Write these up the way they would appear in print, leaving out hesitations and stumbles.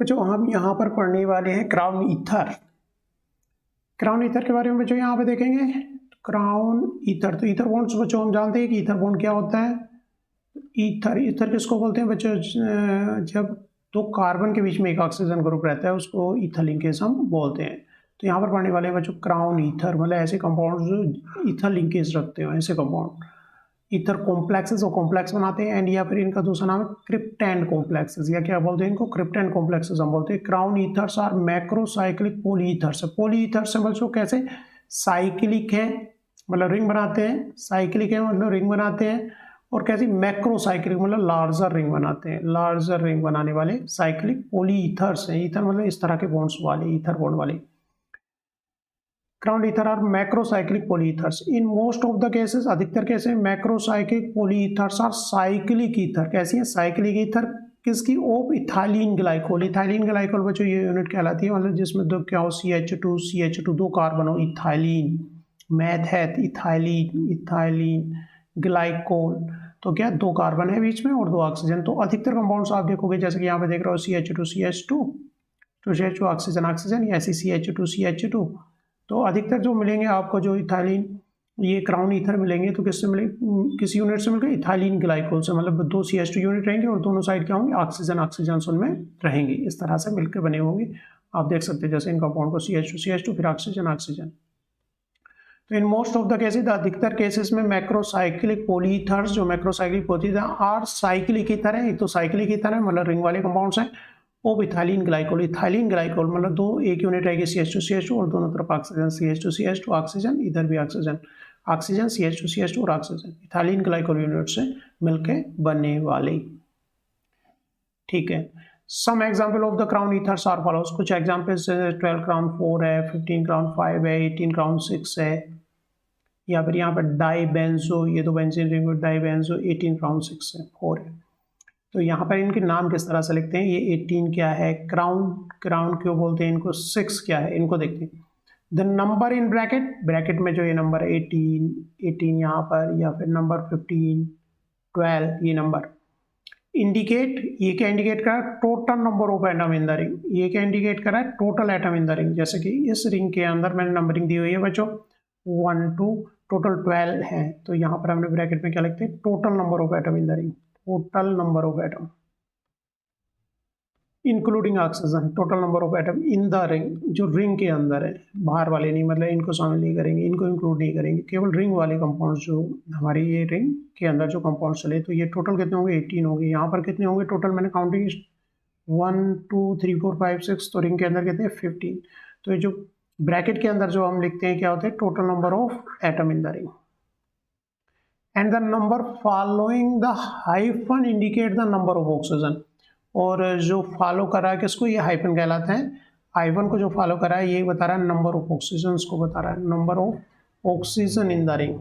बच्चों हम यहाँ पर पढ़ने वाले हैं क्राउन ईथर। क्राउन ईथर के बारे में बच्चों यहाँ पे देखेंगे। क्राउन ईथर, तो ईथर बॉन्ड्स बच्चों हम जानते हैं कि ईथर बॉन्ड क्या होता है। ईथर किसको बोलते हैं बच्चों? जब दो कार्बन के बीच में एक ऑक्सीजन ग्रुप रहता है उसको ईथर लिंकेज हम बोलते हैं। तो यहाँ पर पढ़ने वाले हैं बच्चों क्राउन ईथर, मतलब ऐसे कंपाउंड जो ईथर लिंकेज रखते हो, ऐसे कंपाउंड ईथर कॉम्प्लेक्सेस और कॉम्प्लेक्स बनाते हैं। एंड या फिर इनका दूसरा नाम है क्रिप्टेन कॉम्प्लेक्सेस, या क्या बोलते हैं इनको? क्रिप्टेन कॉम्प्लेक्सेस हम बोलते हैं। Crown ethers are macrocyclic polyethers. Polyethers बच्चों कैसे? साइक्लिक है मतलब रिंग बनाते हैं, साइक्लिक है मतलब रिंग बनाते हैं, और कैसी? मैक्रोसाइक्लिक मतलब लार्जर रिंग बनाते हैं। लार्जर रिंग बनाने वाले साइक्लिक पॉलीईथर्स हैं। ईथर मतलब इस तरह के बॉन्ड्स वाले, ईथर बॉन्ड वाले। Crown ether are macrocyclic polyethers in most of the cases. अधिकतर केस में macrocyclic polyethers are cyclic ether. कैसी है? साइक्लिक ईथर किसकी? Of ethylene glycol. Ethylene glycol बच्चों ये यूनिट कहलाती है, मतलब जिसमें दो क्या हो? CH2 दो कार्बन हो। इथाइलिन, मैथ है इथाइलिन, इथाइलिन ग्लाइकोल, तो क्या दो कार्बन है बीच में और दो ऑक्सीजन। तो अधिकतर कंपाउंड्स आप देखोगे जैसे कि यहाँ पे देख रहे हो CH2 CH2 ऑक्सीजन ऑक्सीजन, या CH2 तो अधिकतर जो मिलेंगे आपको जो इथाइलिन, ये क्राउन ईथर मिलेंगे तो किससे मिलेंगे? किसी यूनिट से मिलेंगे इथाइलिन ग्लाइकोल से, मतलब दो CH2 यूनिट रहेंगे और दोनों साइड क्या होंगे? ऑक्सीजन उनमें रहेंगे। इस तरह से मिलकर बने होंगे। आप देख सकते हैं जैसे इन कंपाउंड को CH2 फिर ऑक्सीजन। तो इन मोस्ट ऑफ द केसेस, अधिकतर केसेस में मैक्रोसाइक्लिक पॉलीईथर्स, जो मैक्रोसाइक्लिक पॉलीईथर आर साइक्लिक ईथर है, तो साइक्लिक ईथर है मतलब रिंग वाले कंपाउंड्स हैं। Of ethylene glycol, ethylene glycol मतलब दो एक यूनिट रहेगी CH2 और दोनों तरफ ऑक्सीजन, CH2 ऑक्सीजन, इधर भी ऑक्सीजन CH2 और ऑक्सीजन, इथाइलिन ग्लाइकोल यूनिट से मिलके बनने वाले। ठीक है। Some example of the crown ethers are follows. कुछ एग्जाम्पल्स 12 क्राउन 4 है, 15 क्राउन 5 है, 18 क्राउन 6 है, या फिर यहाँ पर डाई बेंजो, ये तो बेंजीन रिंग में डाई बेंजो 18 क्राउन 6 है, 4 है। तो यहाँ पर इनके नाम किस तरह से लिखते हैं? ये 18 क्या है? क्राउन क्यों बोलते हैं इनको? 6 क्या है? इनको देखते हैं। द नंबर इन ब्रैकेट में जो ये नंबर है 18 यहाँ पर, या फिर नंबर 15 12, ये नंबर इंडिकेट, ये क्या इंडिकेट कर रहा है? Total number of atom in the ring. ये क्या इंडिकेट कर रहा है? Total atom in the ring. जैसे कि इस रिंग के अंदर मैंने नंबरिंग दी हुई है बच्चों 1 2, टोटल 12 है, तो यहाँ पर हमने ब्रैकेट में क्या लिखते हैं? Total number of atom in the ring. Total number of atom including oxygen, total number of atom in the ring, जो रिंग के अंदर है, बाहर वाले नहीं, मतलब इनको शामिल नहीं करेंगे, इनको इंक्लूड नहीं करेंगे, केवल रिंग वाले कंपाउंड्स जो हमारी ये रिंग के अंदर जो कंपाउंड चले। तो ये टोटल कितने होंगे? 18 होंगे। यहाँ पर कितने होंगे टोटल? मैंने काउंटिंग 1 2 3 4 5 6, तो रिंग के अंदर कितने? 15। तो ये जो ब्रैकेट के अंदर जो हम लिखते हैं क्या होते हैं? Total number of atom in the ring. And the number following the hyphen indicate the number of oxygen. और जो फॉलो कर रहा है किसको? ये हाइफन कहलाते हैं। हाइफन को जो फॉलो कर रहा है ये बता रहा है नंबर ऑफ ऑक्सीजन को बता रहा है, number of oxygen in the ring.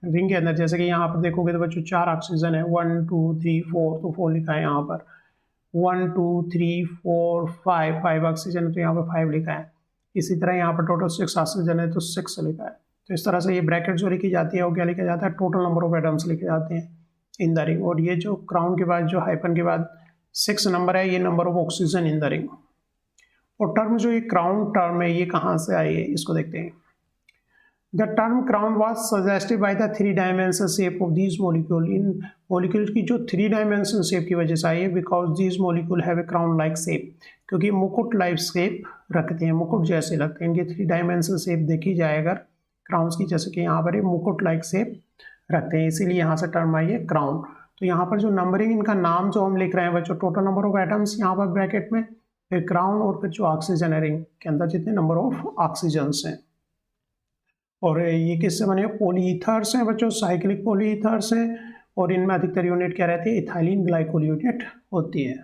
Ring के अंदर जैसे कि यहाँ पर देखोगे तो बच्चों 4 ऑक्सीजन है, 1 2 3 4, तो 4 लिखा है यहाँ पर। 1 2 3 4 5 ऑक्सीजन है तो यहाँ पर 5 लिखा है। इसी तरह यहाँ पर टोटल 6 ऑक्सीजन है तो 6 लिखा है। तो इस तरह से ये ब्रैकेट जो लिखी जाती है वो क्या लिखा जाता है? टोटल नंबर ऑफ एटम्स लिखे जाते हैं इन द रिंग। और ये जो क्राउन के बाद जो हाइफन के बाद 6 नंबर है, ये number of oxygen in the ring. और टर्म जो ये क्राउन टर्म है ये कहाँ से आई है इसको देखते हैं। The term crown was suggested by the 3 dimension shape of these molecule. In molecule की जो 3 डायमेंशन शेप की वजह से आई है, because these molecule have a crown like shape, क्योंकि मुकुट लाइक शेप रखते हैं, मुकुट जैसे लगते हैं। इनकी 3 डायमेंशन शेप देखी जाए अगर क्राउन्स की, जैसे कि यहाँ पर मुकुट लाइक शेप रखते हैं, इसीलिए यहाँ से टर्म आई है क्राउन। तो यहाँ पर जो नंबरिंग इनका नाम जो हम लिख रहे हैं बच्चों, टोटल नंबर ऑफ एटम्स यहाँ पर ब्रैकेट में, फिर क्राउन, और फिर जो ऑक्सीजन है रिंग के अंदर जितने नंबर ऑफ ऑक्सीजन्स हैं। और ये किससे बने? पॉलीईथर्स हैं बच्चों, साइक्लिक पॉलीईथर्स हैं, और इनमें अधिकतर यूनिट क्या रहती है? इथाइलिन ग्लाइकोल यूनिट होती है।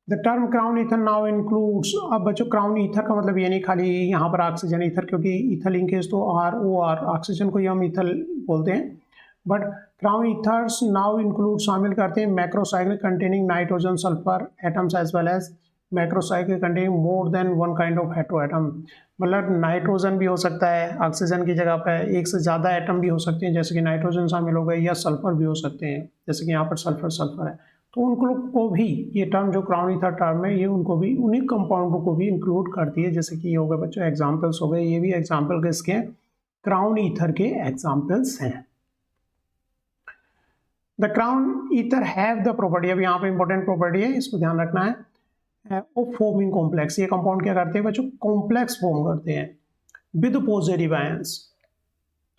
The term crown ether now includes, अब बच्चों क्राउन ईथर का मतलब ये नहीं खाली यहाँ पर ऑक्सीजन ईथर, क्योंकि ईथर लिंकेज तो ROR, ऑक्सीजन को ही हम ईथर बोलते हैं, but crown ethers now include शामिल करते हैं macrocyclic containing nitrogen sulphur atoms as well as macrocycle containing more than one kind of heteroatom, मतलब नाइट्रोजन भी हो सकता है ऑक्सीजन की जगह पर, एक से ज़्यादा एटम भी हो सकते हैं जैसे कि नाइट्रोजन शामिल हो गए, या सल्फर भी हो सकते हैं जैसे कि यहाँ पर सल्फर सल्फर है। तो उनको को भी ये टर्म जो क्राउन ईथर टर्म है ये उनको भी उन्हीं कंपाउंडों को भी इंक्लूड करती है। जैसे कि ये हो गए बच्चों एग्जाम्पल्स हो गए, ये भी एग्जाम्पल किसके हैं, क्राउन ईथर के एग्जाम्पल्स हैं। The crown ether have the property, अब यहाँ पे इंपॉर्टेंट प्रॉपर्टी है, इसको ध्यान रखना है, वो फॉर्मिंग कॉम्प्लेक्स। ये कंपाउंड क्या करते हैं बच्चों, कॉम्प्लेक्स फॉर्म करते हैं विद पॉजिटिव आयंस।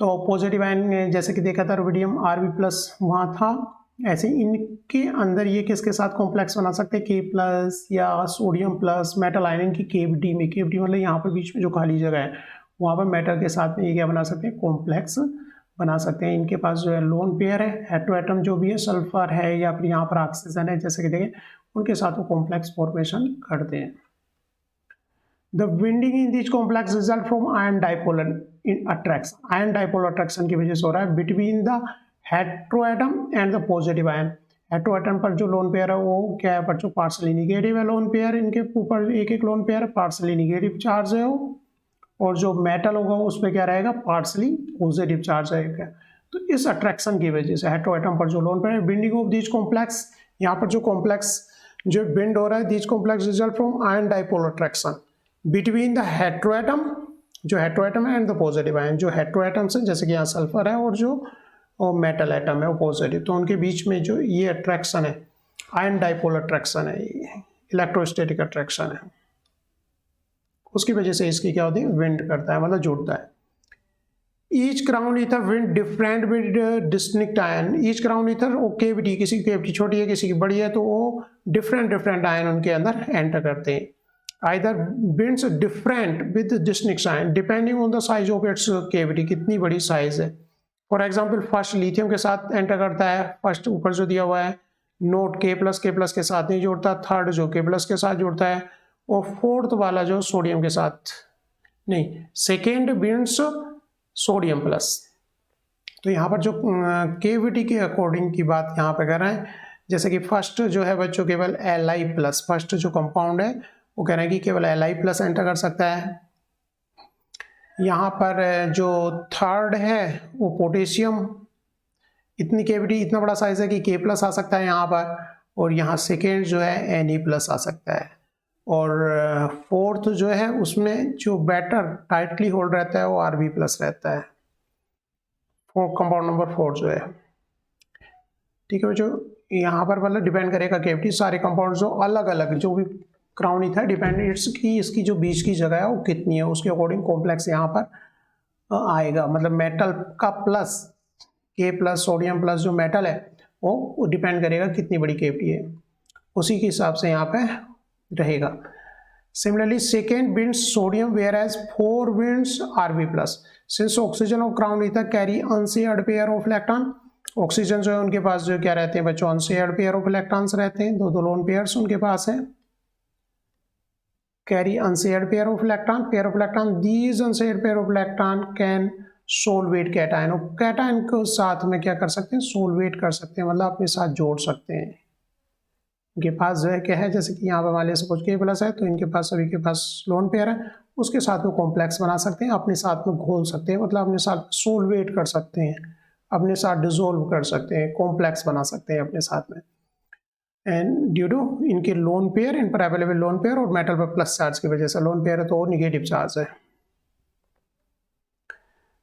तो पॉजिटिव आयन जैसे कि देखा था रुबिडियम Rb प्लस वहाँ था, ऐसे इनके अंदर ये किसके साथ कॉम्प्लेक्स बना सकते हैं, K प्लस या सोडियम प्लस मेटल आयन इनकी केविटी में, केविटी मतलब यहाँ पर बीच में जो खाली जगह है वहाँ पर मेटल के साथ में ये क्या बना सकते हैं, कॉम्प्लेक्स बना सकते हैं। इनके पास जो है लोन पेयर है, हेटेरोएटम जो भी है, सल्फर है या फिर यहाँ पर ऑक्सीजन है, जैसे कि देखें उनके साथ वो कॉम्प्लेक्स फॉर्मेशन करते हैं। The winding in this complex result from ion dipolar in attraction, ion dipolar attraction की वजह से हो रहा है between the heteroatom and the positive ion. Heteroatom पर जो लोन पेयर है वो क्या है बच्चों, पार्शली निगेटिव है लोन पेयर, इनके ऊपर एक एक लोन पेयर है, पार्शली निगेटिव चार्ज है वो, और जो मेटल होगा उस पर क्या रहेगा, पार्शली पॉजिटिव चार्ज रहेगा। तो इस अट्रैक्शन की वजह से हेटेरोएटम पर जो लोन पेयर है, बिंडिंग ऑफ दिस कॉम्प्लेक्स, यहाँ पर जो कॉम्प्लेक्स जो बेंड हो रहा है, this complex result from ion dipolar attraction between the heteroatom, जो हेटेरोएटम है, एंड द पॉजिटिव आयन, जो हेटेरोएटम्स है जैसे कि यहाँ सल्फर है और जो मेटल एटम है वो पॉजिटिव, तो उनके बीच में जो ये अट्रैक्शन है आयन डाइपोलर अट्रैक्शन है, ये इलेक्ट्रोस्टैटिक अट्रैक्शन है, उसकी वजह से इसकी क्या होती है, विंड करता है, मतलब जुड़ता है। Each crown ether wind different with distinct ion, each crown ether वो केविटी, किसी की केविटी छोटी है किसी की बड़ी है, तो वो डिफरेंट आयन उनके अंदर एंटर करते हैं। Either winds different with distinct ion depending on the size of its cavity, कितनी बड़ी साइज है। फॉर एग्जाम्पल फर्स्ट लिथियम के साथ एंटर करता है, फर्स्ट ऊपर जो दिया हुआ है नोट के प्लस के साथ नहीं जुड़ता, थर्ड जो के प्लस के साथ जुड़ता है, और फोर्थ वाला जो सोडियम के साथ नहीं, सेकेंड विंड्स सोडियम प्लस। तो यहाँ पर जो केविटी के अकॉर्डिंग की बात यहाँ पे कर रहे हैं, जैसे कि फर्स्ट जो है बच्चों केवल Li+, फर्स्ट जो कंपाउंड है वो कह रहे हैं कि केवल Li+ एंटर कर सकता है। यहाँ पर जो थर्ड है वो पोटेशियम, इतनी केविटी इतना बड़ा साइज है कि K+ आ सकता है यहाँ पर, और यहाँ सेकेंड जो है Ne+ आ सकता है, और फोर्थ जो है उसमें जो बेटर टाइटली होल्ड रहता है वो Rb+ रहता है, कंपाउंड नंबर 4 जो है। ठीक है बच्चों, यहाँ पर मतलब डिपेंड करेगा केविटी, सारे कंपाउंड जो अलग अलग जो भी क्राउन ईथर डिपेंड इट्स की इसकी जो बीच की जगह है वो कितनी है उसके अकॉर्डिंग कॉम्प्लेक्स यहाँ पर आएगा। मतलब मेटल का प्लस K+ सोडियम प्लस जो मेटल है वो डिपेंड करेगा कितनी बड़ी केविटी है, उसी के हिसाब से यहाँ पे रहेगा। Similarly, second winds sodium, whereas 4 winds Rb+. Since oxygen of crown ether carry unshared pair of electron, oxygen जो है उनके पास जो क्या रहते हैं बच्चों, अनशेयर्ड पेयर ऑफ इलेक्ट्रॉन्स रहते हैं, दो लोन पेयर्स उनके पास है, carry unshared pair of electron, these unshared pair of electron can solvate cation, और कैटायन को साथ में क्या कर सकते हैं, सोलवेट कर सकते हैं, मतलब अपने साथ जोड़ सकते हैं। इनके पास जो है क्या है, जैसे कि यहाँ पर मान लिया सपोज K+ है, तो इनके पास सभी के पास लोन पेयर है, उसके साथ में कॉम्प्लेक्स बना सकते हैं, अपने साथ में घोल सकते हैं, मतलब अपने साथ सोलवेट कर सकते हैं, अपने साथ डिजोल्व कर सकते हैं, कॉम्प्लेक्स बना सकते हैं अपने साथ में, एंड ड्यू टू इनके लोन पेयर, इन पर अवेलेबल लोन पेयर और मेटल पर प्लस चार्ज की वजह से, लोन पेयर है तो निगेटिव चार्ज है।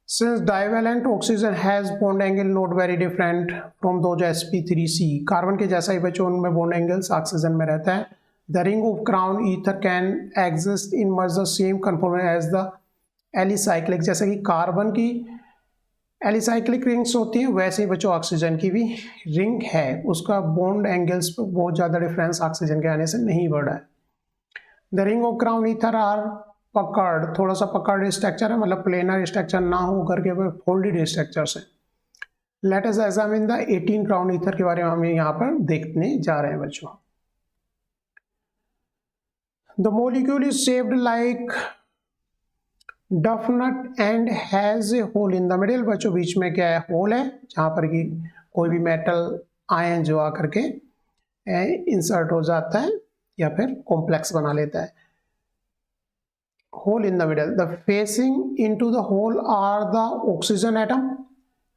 Since divalent oxygen has bond angle not very different from those sp3c, carbon के जैसा ही बच्चों उनमें बॉन्ड एंगल्स ऑक्सीजन में रहता है। The ring of crown ether can exist in much the same conformation as the alicyclic, जैसे कि carbon की एलिसाइक्लिक रिंग्स होती हैं वैसे ही बच्चों ऑक्सीजन की भी रिंग है, उसका बॉन्ड एंगल्स पर बहुत ज़्यादा डिफरेंस ऑक्सीजन के आने से नहीं बढ़ा है। The ring of crown ether are पकड़, थोड़ा सा पकड़ स्ट्रक्चर है, मतलब प्लेनर स्ट्रक्चर ना हो करके फोल्डेड स्ट्रक्चर से। Let us examine the 18 crown ether के बारे में हम यहाँ पर देखने जा रहे हैं बच्चों। The molecule is shaped like doughnut and has a hole in the middle, बच्चों बीच में क्या है, होल है, जहाँ पर कि कोई भी मेटल आयन जो आकर के इंसर्ट हो जाता है। या फिर कॉम्प्लेक्स बना लेता है। Hole in the middle, the facing into the hole are the oxygen atom,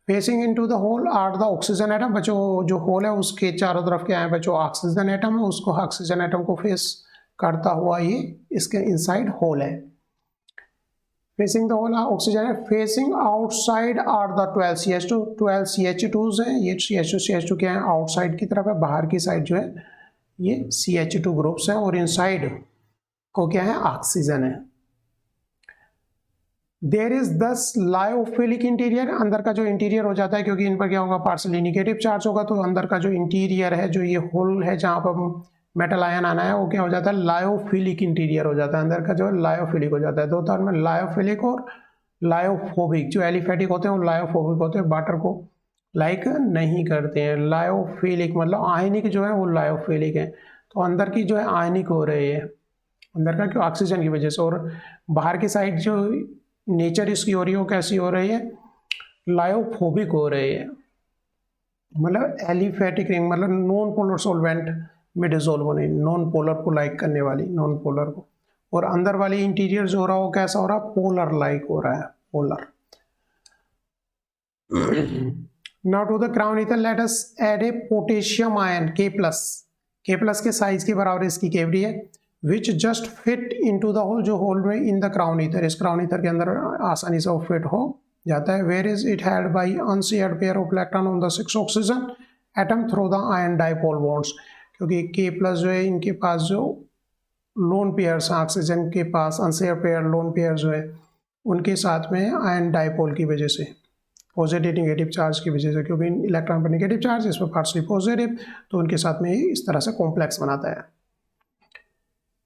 facing into the hole are the oxygen atom. बच्चों जो होल है उसके चारों तरफ क्या है बच्चों, ऑक्सीजन एटम है, उसको ऑक्सीजन एटम को फेस करता हुआ ये इसके इनसाइड होल है। फेसिंग द होल ऑक्सीजन है, facing outside are the 12 CH2, 12 CH2s हैं, ये CH2 क्या है आउटसाइड की तरफ है, बाहर की साइड जो है ये CH2 ग्रुप्स हैं, और इनसाइड को क्या है ऑक्सीजन है। देयर इज 10 लायोफिलिक इंटीरियर, अंदर का जो इंटीरियर हो जाता है क्योंकि इन पर क्या होगा पार्सली निगेटिव चार्ज होगा, तो अंदर का जो इंटीरियर है जो ये होल है जहाँ पर मेटल आयन आना है वो क्या हो जाता है लायोफिलिक इंटीरियर हो जाता है, अंदर का जो है लायोफिलिक हो जाता है। दो तरह में लायोफिलिक और लायोफोबिक, जो एलिफेटिक होते हैं वो लायोफोबिक होते हैं, वाटर को लाइक नहीं करते हैं। लायोफिलिक मतलब आयनिक जो है वो लायोफिलिक है, तो अंदर की जो है आयनिक हो रही है अंदर का क्यों ऑक्सीजन की वजह से, और बाहर की साइड जो नेचर इसकी हो रही है वो कैसी हो रही है लायोफोबिक हो रही है, मतलब एलिफेटिक रिंग मतलब नॉन पोलर सॉल्वेंट में डिजोल्व होने, नॉन पोलर को लाइक करने वाली, नॉन पोलर को, और अंदर वाली इंटीरियर जो हो रहा है वो कैसा हो रहा है पोलर लाइक हो रहा है, polar. Now to the crown ether let us add a potassium ion K+, K+ के साइज के बराबर इसकी कैविटी है, which just fit into the hole, जो होल में इन द क्राउन ईथर, इस क्राउन ईथर के अंदर आसानी से वो फिट हो जाता है। Where is it had by unshared pair of electron on the 6 oxygen atom through the ion dipole bonds, क्योंकि K+ जो है इनके पास जो लोन पेयर्स ऑक्सीजन के पास अनशेयर पेयर लोन पेयर जो है उनके साथ में आयन डाइपोल की वजह से, पॉजिटिव नेगेटिव चार्ज की वजह से, क्योंकि इलेक्ट्रॉन पर नेगेटिव चार्ज इस पर पार्शली पॉजिटिव, तो उनके साथ में इस तरह से कॉम्प्लेक्स बनाता है।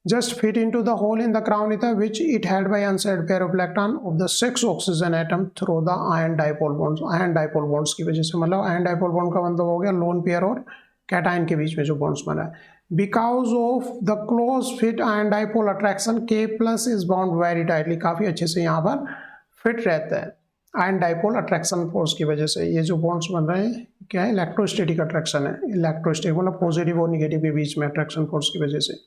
Just fit into the hole in the crown ether which it had by unshared pair of electron of the 6 oxygen atom through the ion dipole bonds, ion dipole bonds की वजह से, मतलब आयन डाइपोल बॉन्ड का मतलब हो गया lone pair और cation के बीच में जो बॉन्ड्स बना है। Because of the close fit ion dipole attraction K+ is bound very tightly, काफी अच्छे से यहाँ पर फिट रहता है आयन डाइपोल अट्रैक्शन फोर्स की वजह से। ये जो बॉन्ड्स बन रहे हैं क्या है इलेक्ट्रोस्टैटिक अट्रैक्शन है, इलेक्ट्रोस्टैटिक मतलब पॉजिटिव और निगेटिव के बीच में अट्रैक्शन फोर्स की वजह से।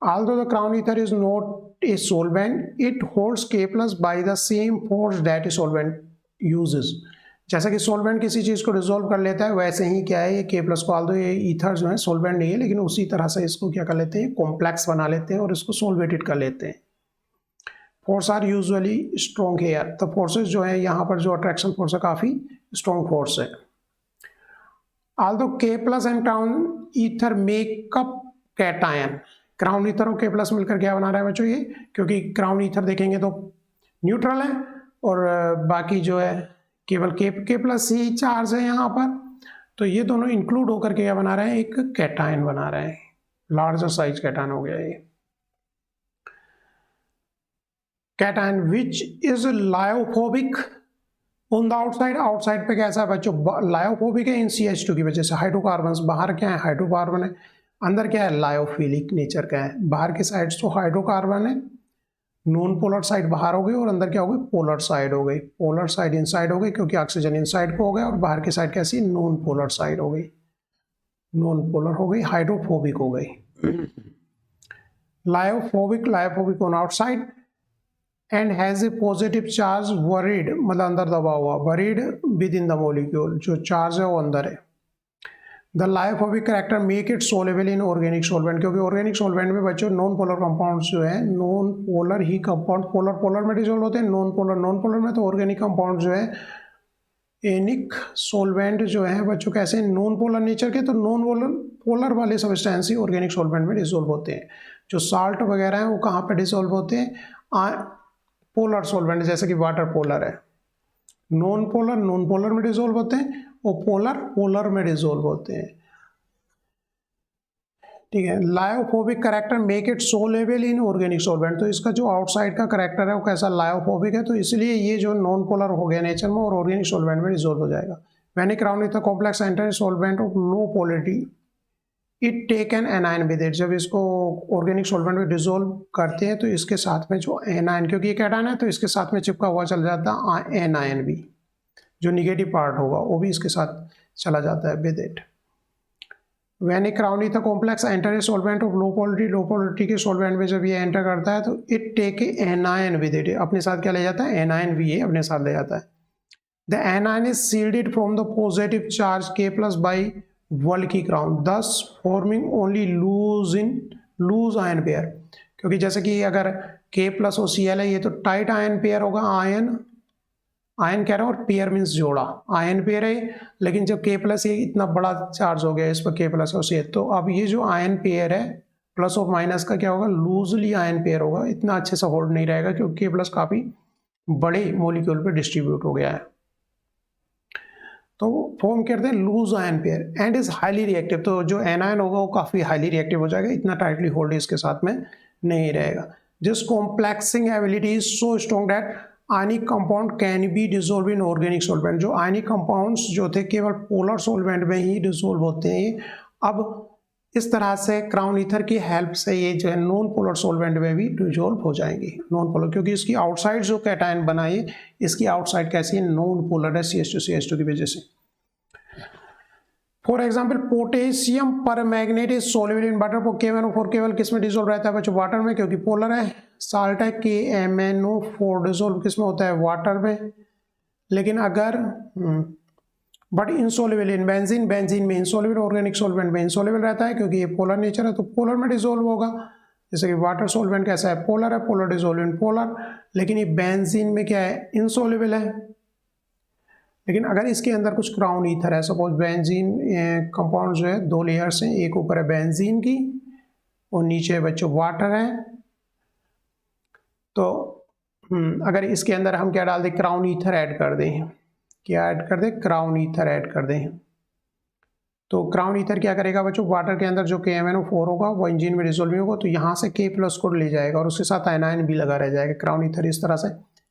Although the crown ether is not a solvent, it holds K+ by the same force that a solvent uses. जैसा कि सोलवेंट किसी चीज़ को डिसॉल्व कर लेता है वैसे ही क्या है ये K+ को, आल्दो ये ईथर जो है सोलवेंट नहीं है लेकिन उसी तरह से इसको क्या कर लेते हैं कॉम्प्लेक्स बना लेते हैं और इसको सोलवेटेड कर लेते हैं। Force are usually strong here, तो फोर्सेज जो है यहाँ पर जो अट्रैक्शन फोर्स है काफ़ी स्ट्रॉन्ग फोर्स है। Although K+ and crown ether make up cation, crown ether और K+ मिलकर क्या बना रहा है बच्चों ये, क्योंकि क्राउन ईथर देखेंगे तो न्यूट्रल है और बाकी जो है केवल K+ ही चार्ज है यहाँ पर, तो ये दोनों इंक्लूड होकर के क्या बना रहे हैं एक कैटायन बना रहे हैं, लार्जर साइज कैटायन हो गया ये। Cation which is lyophobic on the outside, outside पे कैसा है बच्चों लायोफोबिक है इन CH2 की वजह से, हाइड्रोकार्बन बाहर क्या है हाइड्रोकार्बन है, अंदर क्या है लायोफिलिक नेचर का है, बाहर के साइड तो हाइड्रोकार्बन है, नॉन पोलर साइड बाहर हो गई और अंदर क्या हो गई पोलर साइड हो गई, पोलर साइड इनसाइड हो गई क्योंकि ऑक्सीजन इनसाइड को हो गया, और बाहर की साइड कैसी नॉन पोलर साइड हो गई, नॉन पोलर हो गई हाइड्रोफोबिक हो गई। Lyophobic on outside and has A positive charge worried, मतलब अंदर दबा हुआ, worried with in the molecule, जो चार्ज है वो अंदर है। The lyophobic character make it soluble in organic solvent, क्योंकि ऑर्गेनिक सोलवेंट में बच्चों नॉन पोलर कंपाउंड्स जो है नॉन पोलर ही कंपाउंड पोलर में डिसॉल्व होते हैं, नॉन पोलर में, तो ऑर्गेनिक कंपाउंड जो है एनिक सोलवेंट जो है बच्चों कैसे नॉन पोलर नेचर के, तो नॉन पोलर वाले सब्सटेंस ही ऑर्गेनिक सोलवेंट में डिसॉल्व होते हैं। जो साल्ट वगैरह है वो कहाँ पर डिसॉल्व होते हैं पोलर सोलवेंट, जैसे कि वाटर पोलर है, नॉन पोलर में डिसॉल्व होते हैं और पोलर में डिसॉल्व होते हैं, ठीक है। Lyophobic character make it soluble in organic solvent, तो इसका जो आउटसाइड का कैरेक्टर है वो कैसा लायोफोबिक है, तो इसलिए ये जो नॉन पोलर हो गया नेचर में और ऑर्गेनिक सोलवेंट में डिसॉल्व हो जाएगा। When a crown ether complex enter solvent of low polarity it take an anion with it, जब इसको ऑर्गेनिक सोलवेंट में डिसॉल्व करते हैं तो इसके साथ में जो एनायन, क्योंकि ये कैटायन है तो इसके साथ में चिपका हुआ चल जाता है एनायन भी, जो निगेटिव पार्ट होगा वो भी इसके साथ चला जाता है with it. When a crown ether complex enter a solvent of low polarity के सॉल्वेंट में जब ये एंटर करता है तो it take a anion with it, अपने साथ क्या ले जाता है, एनायन वी अपने साथ ले जाता है। The anion is shielded from the positive charge K plus by world की crown, thus forming only loose ion pair. क्योंकि जैसे कि अगर K प्लस और Cl है, ये तो टाइट आयन पेयर होगा, आयन कह रहा हूँ, और पेयर मीन्स जोड़ा, आयन पेयर है। लेकिन जब K प्लस ये इतना बड़ा चार्ज हो गया इस पर K प्लस और Cl, तो अब ये जो आयन पेयर है प्लस और माइनस का क्या होगा, लूजली आयन पेयर होगा, इतना अच्छे से होल्ड नहीं रहेगा क्योंकि K प्लस काफ़ी बड़े मोलिक्यूल पे डिस्ट्रीब्यूट हो गया है। तो फॉर्म करते हैं loose ion pair and is highly reactive. तो जो एनायन होगा वो काफ़ी हाईली रिएक्टिव हो जाएगा, इतना टाइटली होल्ड इसके साथ में नहीं रहेगा। This complexing ability is so strong that ionic compound can be dissolve in organic solvent. जो आयनिक कंपाउंड्स जो थे केवल पोलर सॉल्वेंट में ही डिसॉल्व होते हैं, अब इस तरह से क्राउन ईथर की हेल्प से ये जो है नॉन पोलर सॉल्वेंट में भी डिसॉल्व हो जाएंगे। नॉन पोलर क्योंकि इसकी आउटसाइड जो कैटायन बनाई, इसकी आउटसाइड कैसी है, नॉन पोलर है, CH2 की वजह से। For example potassium permanganate is soluble in water. KMnO4 केवल किस में डिसॉल्व रहता है बच्चों, वाटर में, क्योंकि पोलर है। साल्ट है KMnO4 डिसॉल्व किस में होता है, वाटर में। लेकिन अगर but insoluble in benzene, benzene में इंसोल्यूबल, ऑर्गेनिक सॉल्वेंट में इंसोल्यूबल रहता है क्योंकि ये पोलर नेचर है, तो पोलर में डिसॉल्व होगा। जैसे कि वाटर सॉल्वेंट कैसा है, पोलर डिसॉल्व इन पोलर। लेकिन ये बेंजीन में क्या है, इंसोल्यूबल है। लेकिन अगर इसके अंदर कुछ क्राउन ईथर है, सपोज बेंजीन कंपाउंड जो है दो लेयर्स हैं, एक ऊपर है बेंजीन की और नीचे बच्चों वाटर है, तो अगर इसके अंदर हम क्या डाल दें, क्राउन ईथर ऐड कर दें, क्या ऐड कर दें, क्राउन ईथर ऐड कर दें, तो क्राउन ईथर क्या करेगा बच्चों, वाटर के अंदर जो KMnO4 होगा वो इंजीन में डिसॉल्व नहीं होगा, तो यहाँ से K प्लस को ले जाएगा और उसके साथ आयनाइन भी लगा रह जाएगा। क्राउन ईथर इस तरह से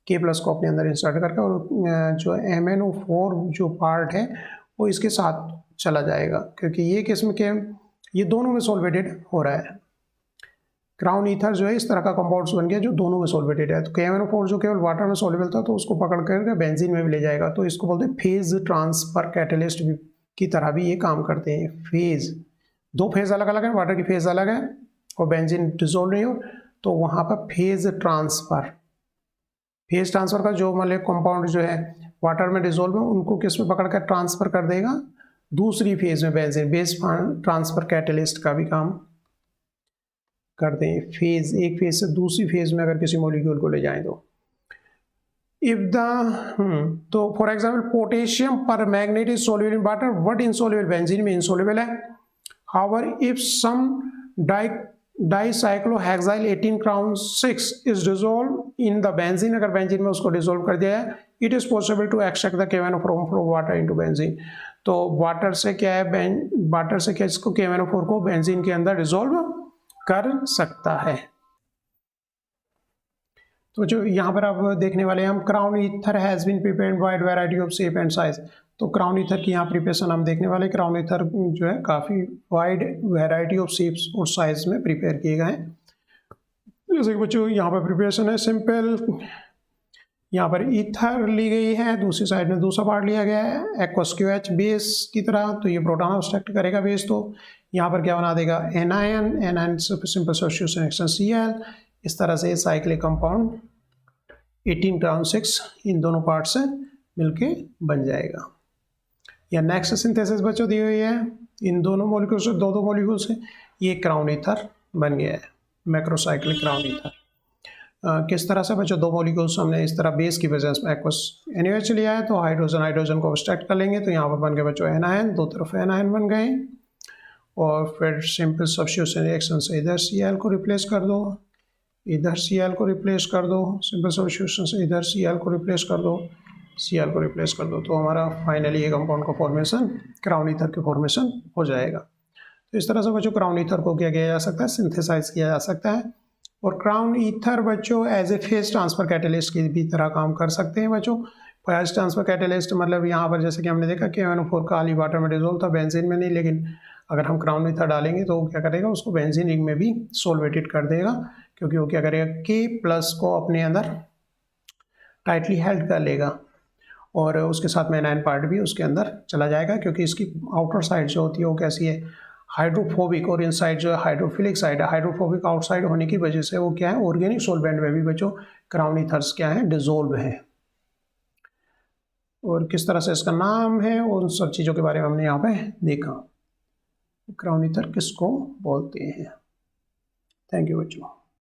K प्लस को अपने अंदर इंसर्ट करके, और जो MnO4 जो पार्ट है वो इसके साथ चला जाएगा, क्योंकि ये किस्म के ये दोनों में सॉल्वेटेड हो रहा है। क्राउन ईथर जो है इस तरह का कंपाउंड्स बन गया जो दोनों में सॉल्वेटेड है। तो KMnO4 जो केवल वाटर में सॉल्वेबल था तो उसको पकड़ कर बेंजीन में भी ले जाएगा, तो इसको बोलते हैं फेज ट्रांसफर कैटलिस्ट की तरह भी ये काम करते हैं। फेज, दो फेज अलग अलग है, वाटर की फेज अलग है और बेंजीन डिसॉल्व नहीं हो, तो वहाँ पर फेज ट्रांसफर का जो मतलब कंपाउंड जो है वाटर में डिसॉल्व है उनको किस में पकड़ कर ट्रांसफर कर देगा, दूसरी फेज में बेंजीन, बेस ट्रांसफर कैटलिस्ट का भी काम करते हैं। फेज, एक फेज से दूसरी फेज में अगर किसी मॉलिक्यूल को ले जाएं तो इफ द तो for example potassium permanganate is soluble in water, but insoluble benzene में इनसोल्यूबल है। However if some dicyclohexyl 18 crown 6 is dissolve in the benzene, अगर बेंजीन में उसको डिसॉल्व कर दिया है, it is possible to extract the KMnO4 from water into benzene. तो water से क्या है, वाटर से क्या इसको KMnO4 को बेंजीन के अंदर डिसॉल्व कर सकता है। तो जो यहाँ पर आप देखने वाले हैं हम, crown ether has been prepared wide variety of shape and size. तो क्राउन ईथर की यहाँ प्रिपरेशन हम देखने वाले। क्राउन ईथर जो है काफ़ी वाइड वैरायटी ऑफ शेप्स और साइज में प्रिपेयर किए गए हैं। जैसे कि बच्चों यहाँ पर प्रिपरेशन है सिंपल, यहाँ पर ईथर ली गई है, दूसरी साइड में दूसरा पार्ट लिया गया है एक्वस QH बेस की तरह, तो ये प्रोटॉन ऑब्स्ट्रक्ट करेगा बेस, तो यहाँ पर क्या बना देगा, anion simple substitution reaction Cl। इस तरह से साइक्लिक कंपाउंड 18 क्राउन 6 इन दोनों पार्ट से मिलके बन जाएगा। या नेक्स्ट सिंथेसिस बच्चों दी हुई है, इन दोनों मॉलिक्यूल से दो मॉलिक्यूल से ये क्राउन ईथर बन गया है, मैक्रोसाइक्लिक क्राउन ईथर। किस तरह से बच्चों, दो मॉलिक्यूल्स हमने इस तरह बेस की वजह से एक्वस NaOH लिया है, तो हाइड्रोजन को ऑब्स्ट्रैक्ट कर लेंगे, तो यहाँ पर बन गए बच्चों एनायन, दो तरफ एनायन बन गए, और फिर सिंपल सब्स्टिट्यूशन रिएक्शन से इधर Cl को रिप्लेस कर दो, इधर Cl को रिप्लेस कर दो, सिंपल सब्स्टिट्यूशन से इधर Cl को रिप्लेस कर दो, Cl को रिप्लेस कर दो, तो हमारा फाइनली ये कंपाउंड का फॉर्मेशन क्राउन ईथर के फॉर्मेशन हो जाएगा। तो इस तरह से बच्चों क्राउन ईथर को क्या किया जा सकता है, सिंथेसाइज किया जा सकता है। और क्राउन ईथर बच्चों as a phase transfer catalyst की भी तरह काम कर सकते हैं बच्चों। फेज ट्रांसफर कैटलिस्ट मतलब यहाँ पर जैसे कि हमने देखा कि KMnO4 खाली वाटर में डिसॉल्व था, बेंजीन में नहीं, लेकिन अगर हम क्राउन ईथर डालेंगे तो वो क्या करेगा, उसको बेंजीन रिंग में भी सोल्वेटेड कर देगा, क्योंकि वो क्या करेगा, K प्लस को अपने अंदर टाइटली हेल्ड कर लेगा और उसके साथ में एनायन पार्ट भी उसके अंदर चला जाएगा, क्योंकि इसकी आउटर साइड जो होती है वो कैसी है, हाइड्रोफोबिक और इनसाइड जो है हाइड्रोफिलिक साइड है। हाइड्रोफोबिक आउटसाइड होने की वजह से वो क्या है, ऑर्गेनिक सॉल्वेंट में भी बच्चों क्राउन ईथर्स क्या है, डिजोल्व है। और किस तरह से इसका नाम है और उन सब चीज़ों के बारे में हमने यहाँ पे देखा। क्राउन ईथर किसको बोलते हैं। थैंक यू बच्चों।